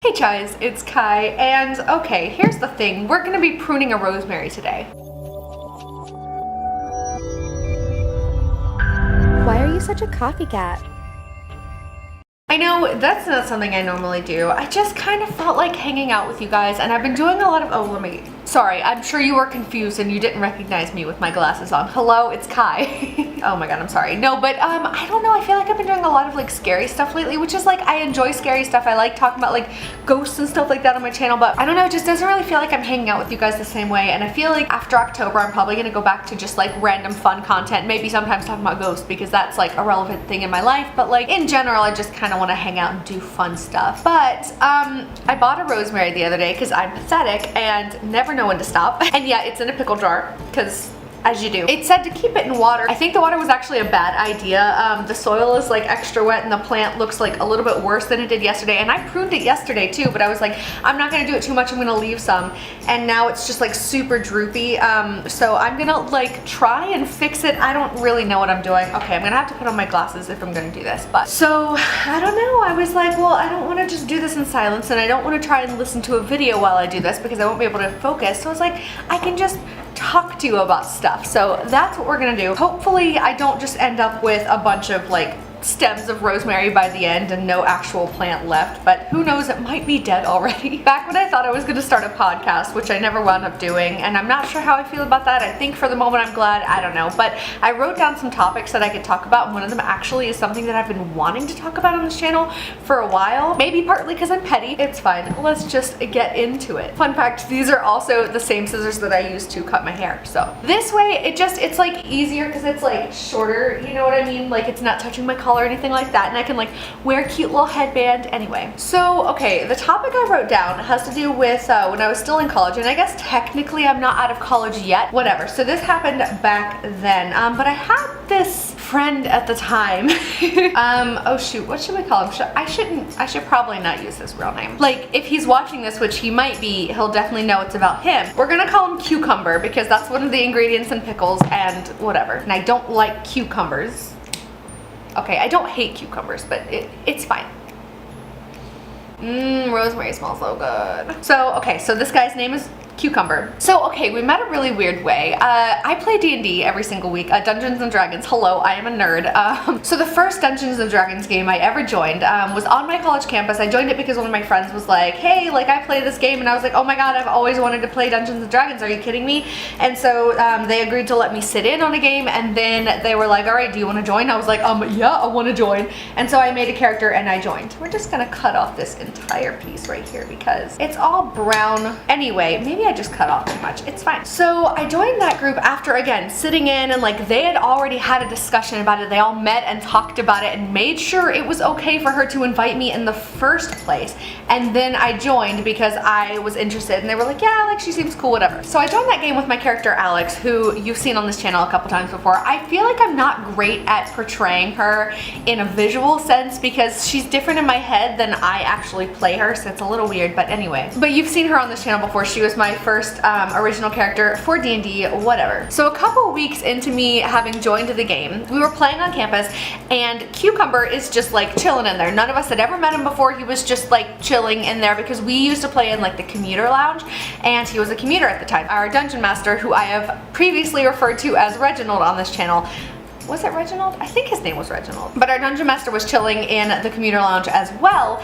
Hey guys, it's Kai, and okay, here's the thing. We're gonna be pruning a rosemary today. Why are you such a coffee cat? I know that's not something I normally do. I just kind of felt like hanging out with you guys, and I've been doing a lot of, sorry, I'm sure you were confused and you didn't recognize me with my glasses on. Hello, it's Kai. Oh my god, I'm sorry. No, but I don't know, I feel like I've been doing a lot of like scary stuff lately, which is like, I enjoy scary stuff. I like talking about like ghosts and stuff like that on my channel, but I don't know, it just doesn't really feel like I'm hanging out with you guys the same way, and I feel like after October I'm probably gonna go back to just like random fun content, maybe sometimes talking about ghosts because that's like a relevant thing in my life, but like in general I just kind of want to hang out and do fun stuff. But I bought a rosemary the other day because I'm pathetic and never know when to stop. And yeah, it's in a pickle jar because as you do. It said to keep it in water. I think the water was actually a bad idea. The soil is like extra wet and the plant looks like a little bit worse than it did yesterday, and I pruned it yesterday too, but I was like, I'm not gonna do it too much, I'm gonna leave some, and now it's just like super droopy. So I'm gonna like try and fix it. I don't really know what I'm doing. Okay, I'm gonna have to put on my glasses if I'm gonna do this, but so I don't know. I was like, well, I don't want to just do this in silence, and I don't want to try and listen to a video while I do this because I won't be able to focus. So I was like, I can just talk to you about stuff. So that's what we're gonna do. Hopefully I don't just end up with a bunch of like stems of rosemary by the end and no actual plant left, but who knows, it might be dead already. Back when I thought I was going to start a podcast, which I never wound up doing, and I'm not sure how I feel about that. I think for the moment I'm glad, I don't know, but I wrote down some topics that I could talk about, and one of them actually is something that I've been wanting to talk about on this channel for a while, maybe partly because I'm petty. It's fine, let's just get into it. Fun fact, these are also the same scissors that I use to cut my hair, so this way it's like easier because it's like shorter, you know what I mean, like it's not touching my collar or anything like that, and I can like wear a cute little headband. Anyway, so okay, the topic I wrote down has to do with when I was still in college, and I guess technically I'm not out of college yet, whatever. So this happened back then, but I had this friend at the time. Oh shoot, what should we call him? I should probably not use his real name. Like, if he's watching this, which he might be, he'll definitely know it's about him. We're gonna call him Cucumber because that's one of the ingredients in pickles and whatever, and I don't like cucumbers. Okay, I don't hate cucumbers, but it's fine. Rosemary smells so good. So, okay, so this guy's name is Cucumber. So, okay, we met a really weird way. I play D&D every single week, Dungeons and Dragons. Hello, I am a nerd. So the first Dungeons and Dragons game I ever joined was on my college campus. I joined it because one of my friends was like, hey, like I play this game, and I was like, oh my god, I've always wanted to play Dungeons and Dragons, are you kidding me? And so they agreed to let me sit in on a game, and then they were like, all right, do you want to join? I was like, yeah, I want to join. And so I made a character and I joined. We're just gonna cut off this entire piece right here because it's all brown. Anyway, maybe I just cut off too much. It's fine. So I joined that group after, again, sitting in, and like they had already had a discussion about it. They all met and talked about it and made sure it was okay for her to invite me in the first place. And then I joined because I was interested, and they were like, yeah, like she seems cool, whatever. So I joined that game with my character Alex, who you've seen on this channel a couple times before. I feel like I'm not great at portraying her in a visual sense because she's different in my head than I actually play her, so it's a little weird, but anyway. But you've seen her on this channel before. She was my first original character for D&D, whatever. So a couple weeks into me having joined the game, we were playing on campus, and Cucumber is just like chilling in there. None of us had ever met him before. He was just like chilling in there because we used to play in like the commuter lounge, and he was a commuter at the time. Our dungeon master, who I have previously referred to as Reginald on this channel, was it Reginald? I think his name was Reginald. But our dungeon master was chilling in the commuter lounge as well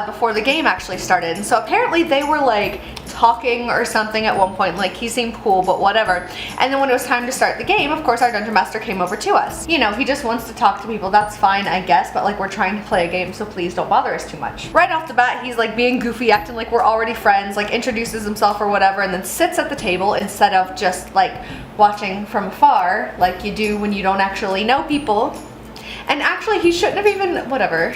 before the game actually started. And so apparently they were like talking or something at one point, like he seemed cool, but whatever. And then when it was time to start the game, of course our dungeon master came over to us. You know, he just wants to talk to people, that's fine, I guess, but like we're trying to play a game, so please don't bother us too much. Right off the bat, he's like being goofy, acting like we're already friends, like introduces himself or whatever, and then sits at the table instead of just like watching from afar like you do when you don't actually know people. And actually he shouldn't have even, whatever.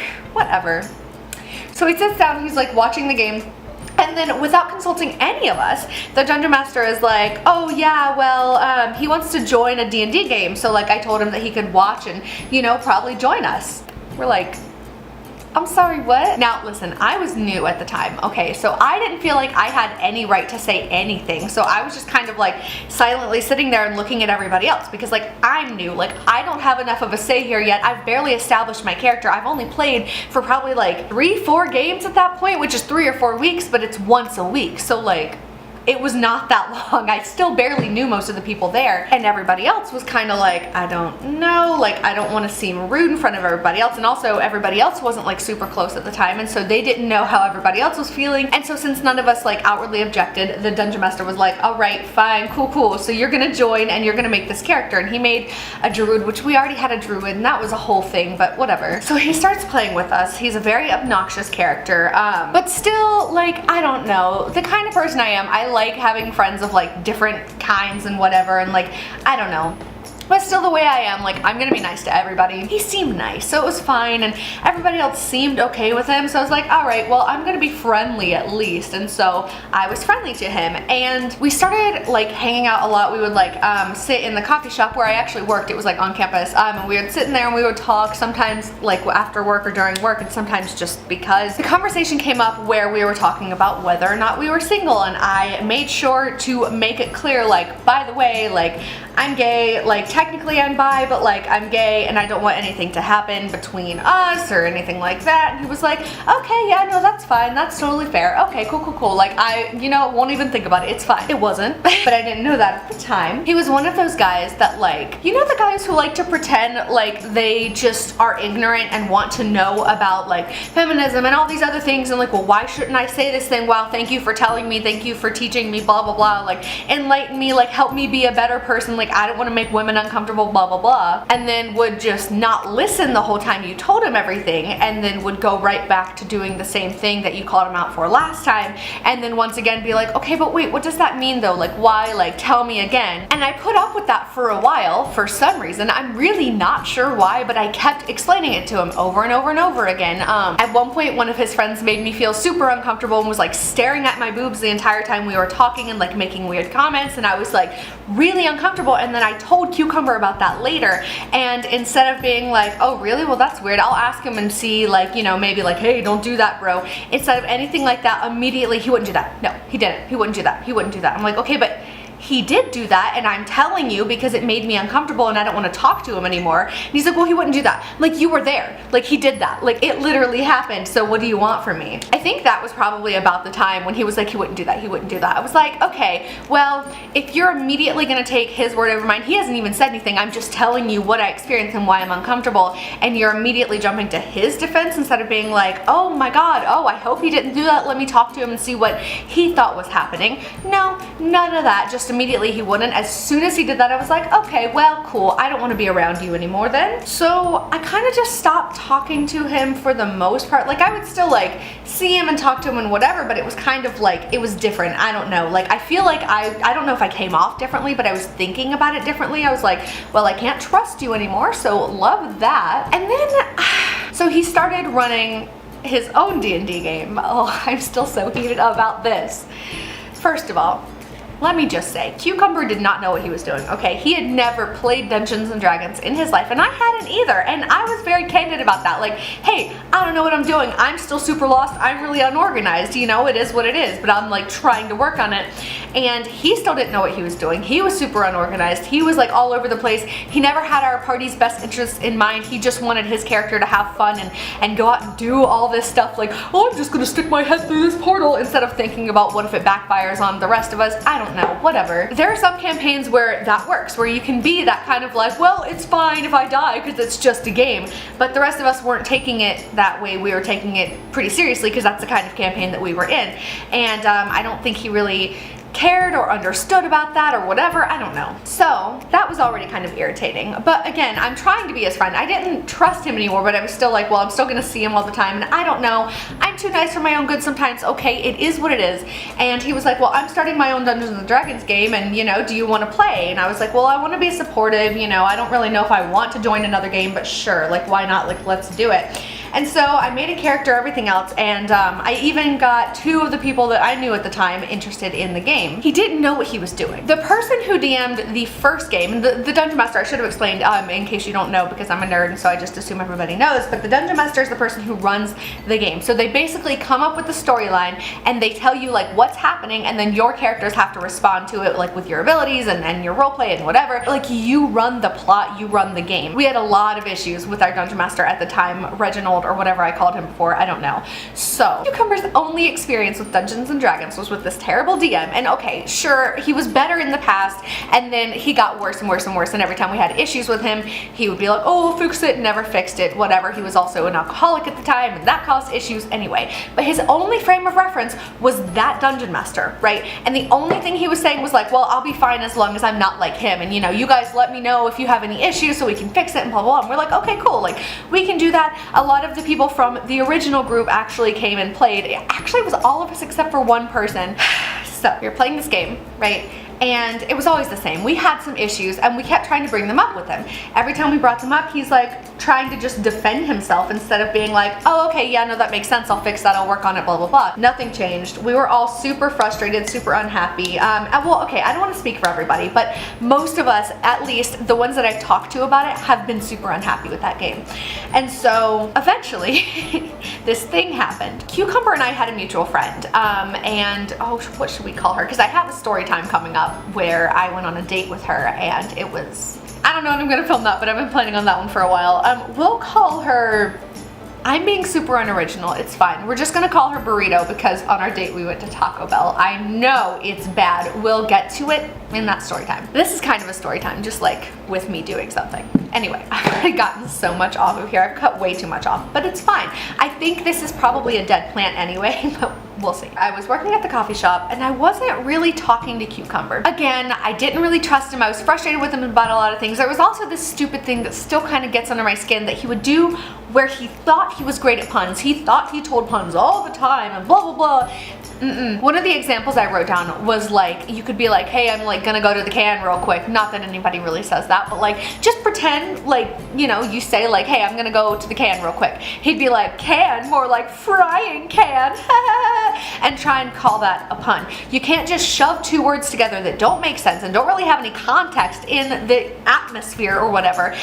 So he sits down, he's like watching the game, and then without consulting any of us, the dungeon master is like, oh yeah, well, he wants to join a D&D game, so like I told him that he could watch and, you know, probably join us. We're like, I'm sorry, what? Now, listen, I was new at the time, okay? So I didn't feel like I had any right to say anything. So I was just kind of like silently sitting there and looking at everybody else because like I'm new. Like I don't have enough of a say here yet. I've barely established my character. I've only played for probably like 3-4 games at that point, which is 3 or 4 weeks, but it's once a week. So like, it was not that long. I still barely knew most of the people there, and everybody else was kind of like, I don't know, like I don't want to seem rude in front of everybody else, and also everybody else wasn't like super close at the time, and so they didn't know how everybody else was feeling. And so since none of us like outwardly objected, the dungeon master was like, all right, fine, cool, so you're gonna join and you're gonna make this character. And he made a druid, which we already had a druid, and that was a whole thing, but whatever. So he starts playing with us. He's a very obnoxious character, but still, like, I don't know, the kind of person I am. I like having friends of like different kinds and whatever, and like, I don't know. But still the way I am, like I'm gonna be nice to everybody. He seemed nice, so it was fine, and everybody else seemed okay with him, so I was like, all right, well, I'm gonna be friendly at least. And so I was friendly to him, and we started like hanging out a lot. We would like sit in the coffee shop where I actually worked. It was like on campus, and we would sit in there and we would talk, sometimes like after work or during work, and sometimes just because. The conversation came up where we were talking about whether or not we were single, and I made sure to make it clear, like, by the way, like, I'm gay, like technically I'm bi, but like I'm gay and I don't want anything to happen between us or anything like that. And he was like, okay, yeah, no, that's fine, that's totally fair. Okay, cool. Like I, you know, won't even think about it. It's fine. It wasn't, but I didn't know that at the time. He was one of those guys that like, you know, the guys who like to pretend like they just are ignorant and want to know about like feminism and all these other things, and like, well, why shouldn't I say this thing? Wow, thank you for telling me, thank you for teaching me, blah blah blah, like enlighten me, like help me be a better person. Like I don't want to make women uncomfortable, blah blah blah, and then would just not listen the whole time you told him everything, and then would go right back to doing the same thing that you called him out for last time, and then once again be like, okay, but wait, what does that mean though? Like why? Like tell me again. And I put up with that for a while for some reason. I'm really not sure why, but I kept explaining it to him over and over and over again. At one point, one of his friends made me feel super uncomfortable and was like staring at my boobs the entire time we were talking and like making weird comments, and I was like really uncomfortable. And then I told Cucumber about that later, and instead of being like, oh really, well that's weird, I'll ask him and see, like, you know, maybe like, hey, don't do that, bro, instead of anything like that, immediately he wouldn't do that. No, he didn't. He wouldn't do that. He wouldn't do that. I'm like, okay, but he did do that, and I'm telling you because it made me uncomfortable and I don't want to talk to him anymore. And he's like, well, he wouldn't do that. Like, you were there. Like, he did that. Like, it literally happened. So what do you want from me? I think that was probably about the time when he was like, he wouldn't do that. He wouldn't do that. I was like, okay, well, if you're immediately going to take his word over mine, he hasn't even said anything. I'm just telling you what I experienced and why I'm uncomfortable. And you're immediately jumping to his defense instead of being like, oh my God, oh, I hope he didn't do that. Let me talk to him and see what he thought was happening. No, none of that. Just immediately he wouldn't. As soon as he did that, I was like, okay, well, cool. I don't want to be around you anymore then. So I kind of just stopped talking to him for the most part. Like, I would still like see him and talk to him and whatever, but it was kind of like, it was different. I don't know. Like, I feel like I don't know if I came off differently, but I was thinking about it differently. I was like, well, I can't trust you anymore. So love that. And then, so he started running his own D&D game. Oh, I'm still so heated about this. First of all, let me just say, Cucumber did not know what he was doing, okay? He had never played Dungeons and Dragons in his life, and I hadn't either, and I was very candid about that. Like, hey, I don't know what I'm doing. I'm still super lost. I'm really unorganized, you know? It is what it is, but I'm like trying to work on it. And he still didn't know what he was doing. He was super unorganized. He was like all over the place. He never had our party's best interests in mind. He just wanted his character to have fun and go out and do all this stuff like, oh, I'm just gonna stick my head through this portal, instead of thinking about what if it backfires on the rest of us. I don't know, whatever. There are some campaigns where that works, where you can be that kind of like, well, it's fine if I die because it's just a game. But the rest of us weren't taking it that way. We were taking it pretty seriously because that's the kind of campaign that we were in. And I don't think he really cared or understood about that or whatever, I don't know. So that was already kind of irritating. But again, I'm trying to be his friend. I didn't trust him anymore, but I was still like, well, I'm still gonna see him all the time, and I don't know, I'm too nice for my own good sometimes. Okay, it is what it is. And he was like, well, I'm starting my own Dungeons and Dragons game, and you know, do you want to play? And I was like, well, I want to be supportive, you know, I don't really know if I want to join another game, but sure, like, why not? Like, let's do it. And so I made a character, everything else, and I even got 2 of the people that I knew at the time interested in the game. He didn't know what he was doing. The person who DM'd the first game, the Dungeon Master, I should have explained in case you don't know, because I'm a nerd and so I just assume everybody knows, but the Dungeon Master is the person who runs the game. So they basically come up with the storyline and they tell you like what's happening, and then your characters have to respond to it like with your abilities and your roleplay and whatever. Like, you run the plot, you run the game. We had a lot of issues with our Dungeon Master at the time, Reginald or whatever I called him before, I don't know. So Cucumber's only experience with Dungeons and Dragons was with this terrible DM, and okay, sure, he was better in the past, and then he got worse and worse and worse, and every time we had issues with him, he would be like, oh, we'll fix it, never fixed it, whatever. He was also an alcoholic at the time, and that caused issues anyway. But his only frame of reference was that Dungeon Master, right? And the only thing he was saying was like, well, I'll be fine as long as I'm not like him, and you know, you guys let me know if you have any issues so we can fix it and blah blah blah. And we're like, okay, cool, like we can do that. A lot of the people from the original group actually came and played. Actually, it was all of us except for one person. So we were playing this game, right? And it was always the same. We had some issues and we kept trying to bring them up with him. Every time we brought them up, he's like trying to just defend himself instead of being like, oh, okay, yeah, no, that makes sense, I'll fix that, I'll work on it, blah, blah, blah. Nothing changed. We were all super frustrated, super unhappy. Well, okay, I don't want to speak for everybody, but most of us, at least the ones that I've talked to about it, have been super unhappy with that game. And so eventually, this thing happened. Cucumber and I had a mutual friend, and oh, what should we call her? Because I have a story time coming up where I went on a date with her, and it was, I don't know when I'm gonna film that, but I've been planning on that one for a while. We'll call her, I'm being super unoriginal, it's fine. We're just gonna call her Burrito because on our date we went to Taco Bell. I know it's bad. We'll get to it in that story time. This is kind of a story time, just like with me doing something. Anyway, I've already gotten so much off of here. I've cut way too much off, but it's fine. I think this is probably a dead plant anyway, but we'll see. I was working at the coffee shop and I wasn't really talking to Cucumber. Again, I didn't really trust him. I was frustrated with him about a lot of things. There was also this stupid thing that still kind of gets under my skin that he would do where he thought he was great at puns. He thought he told puns all the time and blah, blah, blah. One of the examples I wrote down was like, you could be like, hey, I'm like gonna go to the can real quick. Not that anybody really says that, but like, just pretend like, you know, you say like, hey, I'm gonna go to the can real quick. He'd be like, can, more like frying can, and try and call that a pun. You can't just shove 2 words together that don't make sense and don't really have any context in the atmosphere or whatever,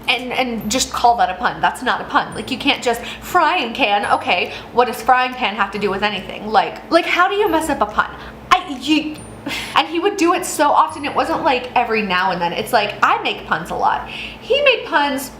and just call that a pun. That's not a pun. Like, you can't just frying can. Okay, what does frying pan have to do with anything? Like how do you mess up a pun? And he would do it so often. It wasn't like every now and then. It's like, I make puns a lot. He made puns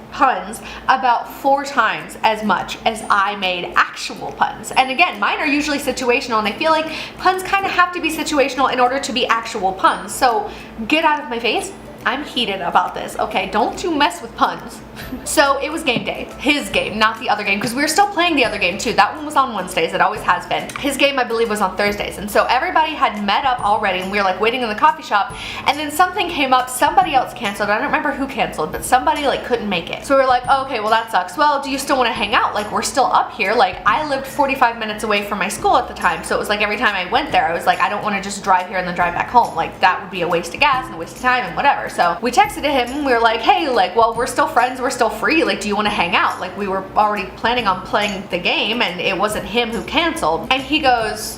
about 4 times as much as I made actual puns. And again, mine are usually situational, and I feel like puns kind of have to be situational in order to be actual puns. So get out of my face. I'm heated about this, okay? Don't you mess with puns. So it was game day. His game, not the other game, because we were still playing the other game too. That one was on Wednesdays, it always has been. His game, I believe, was on Thursdays. And so everybody had met up already, and we were like waiting in the coffee shop, and then something came up, somebody else canceled. I don't remember who canceled, but somebody like couldn't make it. So we were like, oh, okay, well that sucks. Well, do you still want to hang out? Like, we're still up here. Like, I lived 45 minutes away from my school at the time, so it was like every time I went there, I was like, I don't want to just drive here and then drive back home. Like, that would be a waste of gas and a waste of time and whatever. So we texted him, and we were like, hey, like, well, we're still friends, we're still free, like, do you want to hang out? Like, we were already planning on playing the game, and it wasn't him who canceled. And he goes,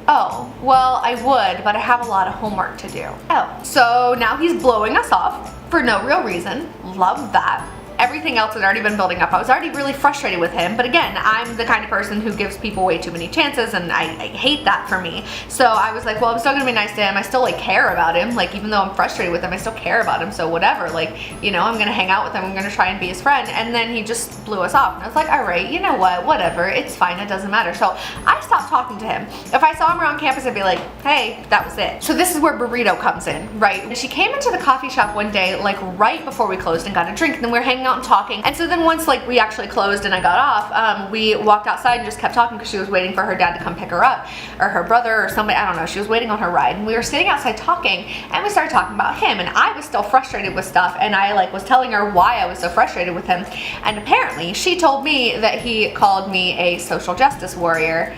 oh, well, I would, but I have a lot of homework to do. Oh, so now he's blowing us off for no real reason. Love that. Everything else had already been building up. I was already really frustrated with him, but again, I'm the kind of person who gives people way too many chances, and I hate that for me. So I was like, well, I'm still gonna be nice to him. I still like care about him. Like, even though I'm frustrated with him, I still care about him, so whatever. Like, you know, I'm gonna hang out with him, I'm gonna try and be his friend. And then he just blew us off, and I was like, all right, you know what, whatever, it's fine, it doesn't matter. So I stopped talking to him. If I saw him around campus, I'd be like, hey, that was it. So this is where Burrito comes in, right? And she came into the coffee shop one day, like right before we closed, and got a drink, and then we were hanging out and talking. And so then once like we actually closed and I got off, we walked outside and just kept talking because she was waiting for her dad to come pick her up, or her brother or somebody, I don't know, she was waiting on her ride, and we were sitting outside talking, and we started talking about him, and I was still frustrated with stuff, and I like was telling her why I was so frustrated with him, and apparently she told me that he called me a social justice warrior.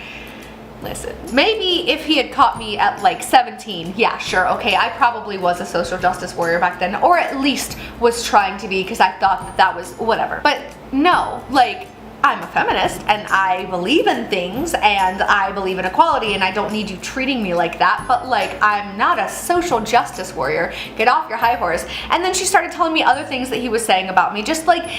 Listen, maybe if he had caught me at like 17, yeah, sure, okay, I probably was a social justice warrior back then, or at least was trying to be, because I thought that that was whatever. But no, like, I'm a feminist and I believe in things and I believe in equality and I don't need you treating me like that, but like I'm not a social justice warrior. Get off your high horse. And then she started telling me other things that he was saying about me, just like,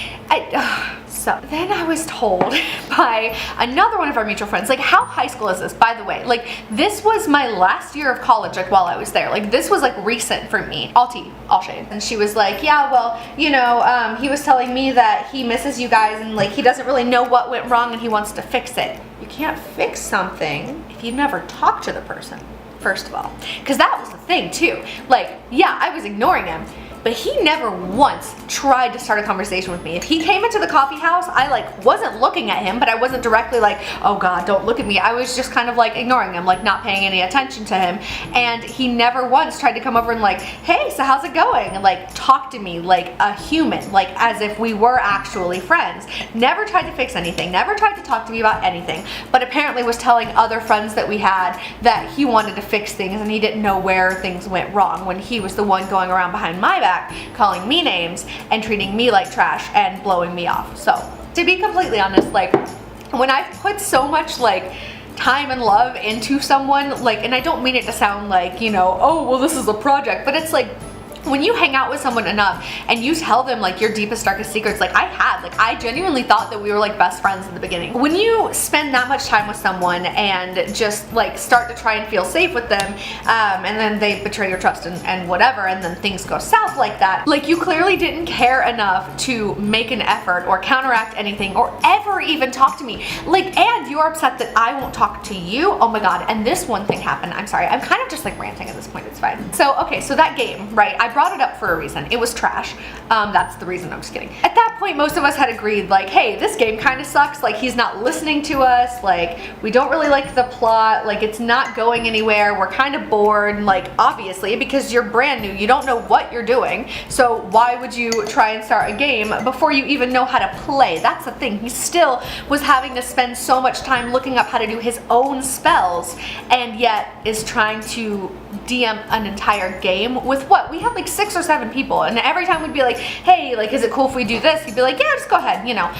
so then I was told by another one of our mutual friends, like, how high school is this, by the way? Like, this was my last year of college, like, while I was there. Like, this was, like, recent for me. All tea, all shade. And she was like, yeah, well, you know, he was telling me that he misses you guys and, like, he doesn't really know what went wrong and he wants to fix it. You can't fix something if you never talk to the person, first of all. Because that was the thing, too. Like, yeah, I was ignoring him, but he never once tried to start a conversation with me. If he came into the coffee house, I like wasn't looking at him, but I wasn't directly like, oh God, don't look at me. I was just kind of like ignoring him, like not paying any attention to him. And he never once tried to come over and like, hey, so how's it going? And like talk to me like a human, like as if we were actually friends. Never tried to fix anything, never tried to talk to me about anything, but apparently was telling other friends that we had that he wanted to fix things and he didn't know where things went wrong when he was the one going around behind my back calling me names and treating me like trash and blowing me off. So to be completely honest, like when I've put so much like time and love into someone, like, and I don't mean it to sound like, you know, oh well this is a project, but it's like when you hang out with someone enough and you tell them like your deepest, darkest secrets, like I genuinely thought that we were like best friends in the beginning. When you spend that much time with someone and just like start to try and feel safe with them, and then they betray your trust and whatever, and then things go south like that, like you clearly didn't care enough to make an effort or counteract anything or ever even talk to me. Like, and you're upset that I won't talk to you. Oh my God. And this one thing happened. I'm sorry. I'm kind of just like ranting at this point. It's fine. So, okay. So that game, right? I brought it up for a reason. It was trash. That's the reason. I'm just kidding. At that point, most of us had agreed like, hey, this game kind of sucks. Like he's not listening to us. Like we don't really like the plot. Like it's not going anywhere. We're kind of bored. Like obviously because you're brand new, you don't know what you're doing. So why would you try and start a game before you even know how to play? That's the thing. He still was having to spend so much time looking up how to do his own spells and yet is trying to DM an entire game with what? We had like 6 or 7 people, and every time we'd be like, hey, like is it cool if we do this? He'd be like, yeah, just go ahead, you know.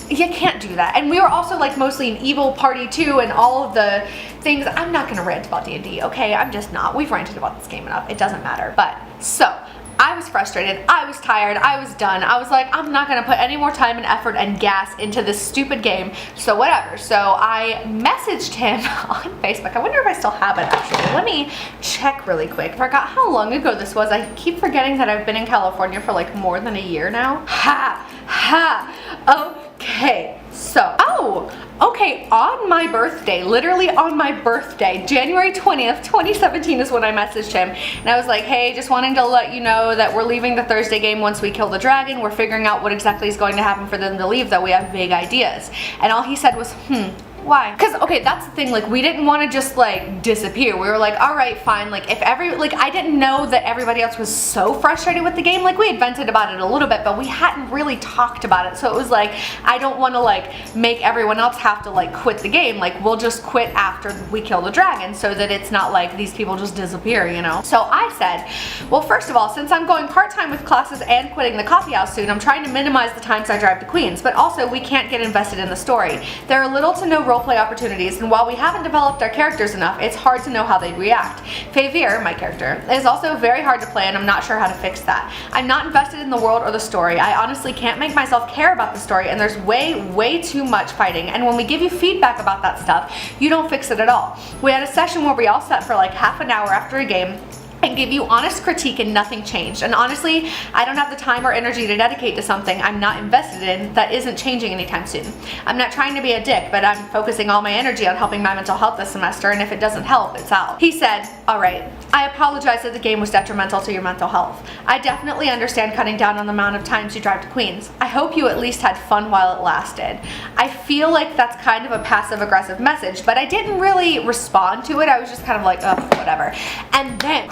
You can't do that. And we were also like mostly an evil party too, and all of the things. I'm not gonna rant about D&D, okay? I'm just not. We've ranted about this game enough. It doesn't matter. But so I was frustrated, I was tired, I was done. I was like, I'm not gonna put any more time and effort and gas into this stupid game, so whatever. So I messaged him on Facebook. I wonder if I still have it actually. Let me check really quick. I forgot how long ago this was. I keep forgetting that I've been in California for like more than a year now. Okay, so, okay, on my birthday, literally on my birthday, January 20th, 2017 is when I messaged him, and I was like, hey, just wanting to let you know that we're leaving the Thursday game once we kill the dragon. We're figuring out what exactly is going to happen for them to leave, though we have vague ideas. And all he said was, why? Because, okay, that's the thing, like, we didn't want to just, like, disappear. We were like, all right, fine, like, if I didn't know that everybody else was so frustrated with the game. Like, we had vented about it a little bit, but we hadn't really talked about it, so it was like, I don't want to, like, make everyone else have to, like, quit the game. Like, we'll just quit after we kill the dragon, so that it's not like these people just disappear, you know? So I said, well, first of all, since I'm going part-time with classes and quitting the coffee house soon, I'm trying to minimize the times I drive to Queens, but also we can't get invested in the story. There are little to no roleplay opportunities, and while we haven't developed our characters enough, it's hard to know how they'd react. Favier, my character, is also very hard to play, and I'm not sure how to fix that. I'm not invested in the world or the story. I honestly can't make myself care about the story, and there's way too much fighting, and when we give you feedback about that stuff, you don't fix it at all. We had a session where we all sat for like half an hour after a game and give you honest critique and nothing changed. And honestly, I don't have the time or energy to dedicate to something I'm not invested in that isn't changing anytime soon. I'm not trying to be a dick, but I'm focusing all my energy on helping my mental health this semester, and if it doesn't help, it's out. He said, all right, I apologize that the game was detrimental to your mental health. I definitely understand cutting down on the amount of times you drive to Queens. I hope you at least had fun while it lasted. I feel like that's kind of a passive-aggressive message, but I didn't really respond to it. I was just kind of like, ugh, whatever. And then,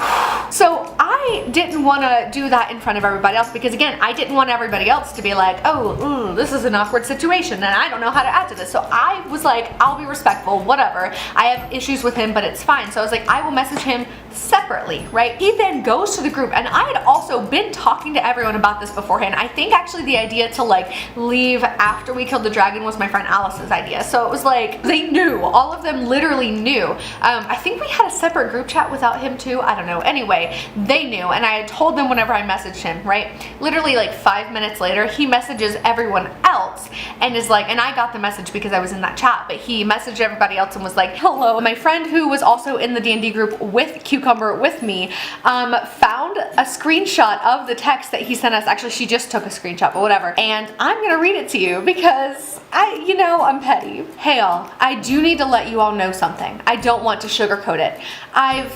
so I I didn't want to do that in front of everybody else because again, I didn't want everybody else to be like, oh, this is an awkward situation and I don't know how to add to this. So I was like, I'll be respectful, whatever. I have issues with him, but it's fine. So I was like, I will message him separately, right? He then goes to the group, and I had also been talking to everyone about this beforehand. I think actually the idea to like leave after we killed the dragon was my friend Alice's idea. So it was like, they knew, all of them literally knew. I think we had a separate group chat without him too, I don't know. Anyway, they knew, and I had told them whenever I messaged him, right? Literally like 5 minutes later, he messages everyone else and is like, and I got the message because I was in that chat, but he messaged everybody else and was like, hello. My friend who was also in the D&D group with Cucumber with me found a screenshot of the text that he sent us. Actually, she just took a screenshot, but whatever. And I'm gonna read it to you because I'm petty. Hey all, I do need to let you all know something. I don't want to sugarcoat it. I've ...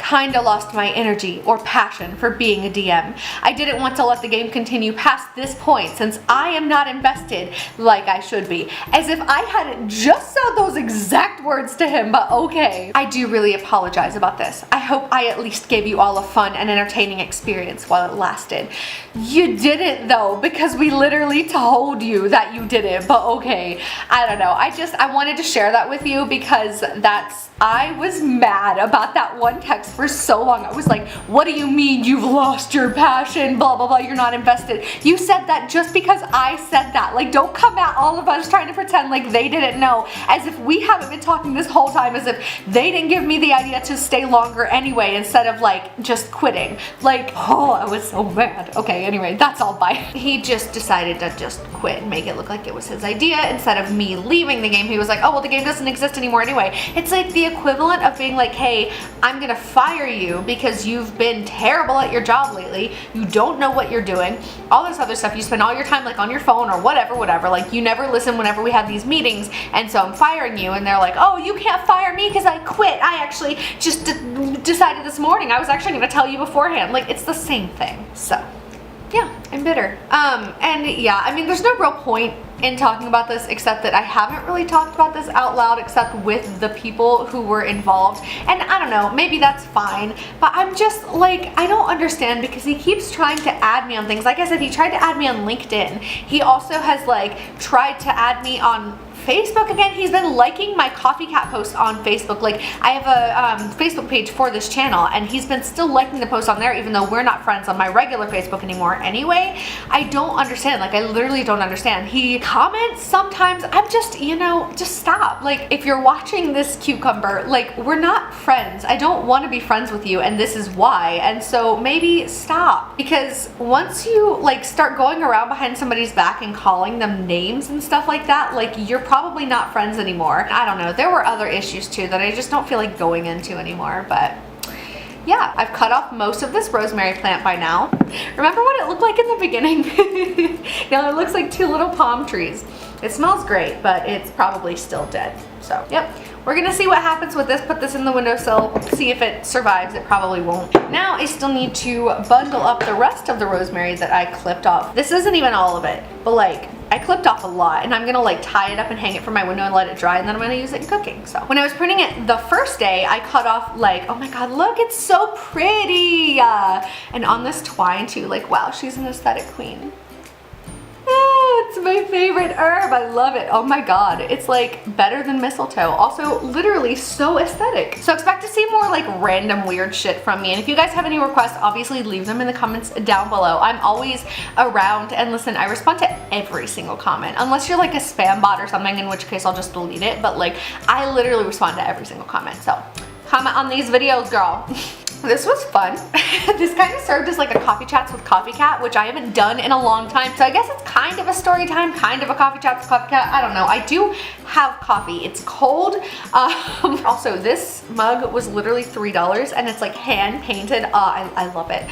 kinda lost my energy or passion for being a DM. I didn't want to let the game continue past this point since I am not invested like I should be. As if I hadn't just said those exact words to him, but okay. I do really apologize about this. I hope I at least gave you all a fun and entertaining experience while it lasted. You didn't though, because we literally told you that you didn't, but okay. I don't know. I wanted to share that with you because I was mad about that one text for so long. I was like, what do you mean you've lost your passion? Blah, blah, blah, you're not invested. You said that just because I said that. Like, don't come at all of us trying to pretend like they didn't know, as if we haven't been talking this whole time, as if they didn't give me the idea to stay longer anyway, instead of like just quitting. Like, oh, I was so mad. Okay, anyway, that's all bye. He just decided to just quit and make it look like it was his idea instead of me leaving the game. He was like, oh, well, the game doesn't exist anymore anyway. It's like the equivalent of being like, hey, I'm gonna fire you because you've been terrible at your job lately. You don't know what you're doing. All this other stuff. You spend all your time like on your phone or whatever. Like you never listen whenever we have these meetings, and so I'm firing you. And they're like, oh, you can't fire me because I quit. I actually just decided this morning. I was actually gonna tell you beforehand. Like, it's the same thing. So yeah, I'm bitter. And yeah, I mean, there's no real point in talking about this except that I haven't really talked about this out loud except with the people who were involved, and I don't know, maybe that's fine, but I'm just like, I don't understand because he keeps trying to add me on things. Like I said, he tried to add me on LinkedIn. He also has like tried to add me on Facebook again. He's been liking my CoffeeCat post on Facebook. Like, I have a Facebook page for this channel, and he's been still liking the post on there even though we're not friends on my regular Facebook anymore anyway. I don't understand. Like, I literally don't understand. He comments sometimes. I'm just, just stop. Like, if you're watching this, Cucumber, like, we're not friends. I don't want to be friends with you, and this is why. And so maybe stop, because once you like start going around behind somebody's back and calling them names and stuff like that, like, you're probably not friends anymore. I don't know. There were other issues too that I just don't feel like going into anymore, but yeah, I've cut off most of this rosemary plant by now. Remember what it looked like in the beginning? Now it looks like two little palm trees. It smells great, but it's probably still dead. So, yep. We're gonna see what happens with this. Put this in the windowsill, see if it survives. It probably won't. Now I still need to bundle up the rest of the rosemary that I clipped off. This isn't even all of it, but like, I clipped off a lot, and I'm gonna like tie it up and hang it from my window and let it dry, and then I'm gonna use it in cooking. So when I was pruning it the first day, I cut off like, oh my god, look, it's so pretty. And on this twine too, like, wow, she's an aesthetic queen. It's my favorite herb. I love it. Oh my god. It's like better than mistletoe. Also literally so aesthetic. So expect to see more like random weird shit from me. And if you guys have any requests, obviously leave them in the comments down below. I'm always around, and listen, I respond to every single comment. Unless you're like a spam bot or something, in which case I'll just delete it. But like, I literally respond to every single comment. So comment on these videos, girl. This was fun. This kind of served as like a Coffee Chats with CoffeeCat, which I haven't done in a long time. So I guess it's kind of a story time, kind of a Coffee Chats with CoffeeCat. I don't know. I do have coffee. It's cold. Also, this mug was literally $3, and it's like hand painted. I love it.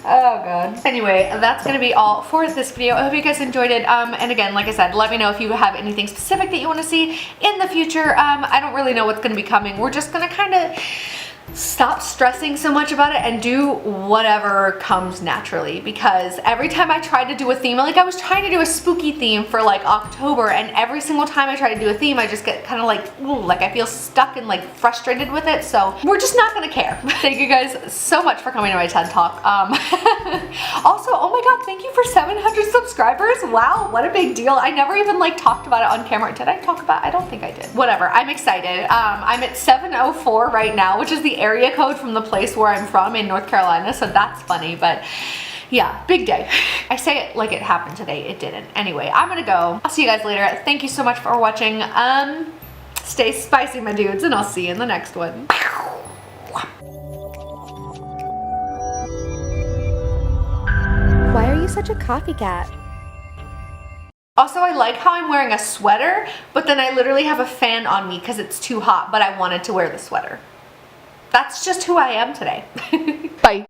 Oh god. Anyway, that's gonna be all for this video. I hope you guys enjoyed it. And again, like I said, let me know if you have anything specific that you want to see in the future. I don't really know what's gonna be coming. We're just gonna kind of stop stressing so much about it and do whatever comes naturally, because every time I tried to do a theme, like I was trying to do a spooky theme for like October, and every single time I try to do a theme I just get kind of like, ooh, like I feel stuck and like frustrated with it, so we're just not gonna care. Thank you guys so much for coming to my TED Talk. Also, oh my god, thank you for 700 subscribers. Wow, what a big deal. I never even like talked about it on camera. Did I talk about it? I don't think I did. Whatever, I'm excited. I'm at 704 right now, which is the area code from the place where I'm from in North Carolina, so that's funny, but yeah, big day. I say it like it happened today, it didn't. Anyway, I'm gonna go. I'll see you guys later. Thank you so much for watching. Stay spicy, my dudes, and I'll see you in the next one. Why are you such a coffee cat? Also, I like how I'm wearing a sweater, but then I literally have a fan on me because it's too hot, but I wanted to wear the sweater. That's just who I am today. Bye.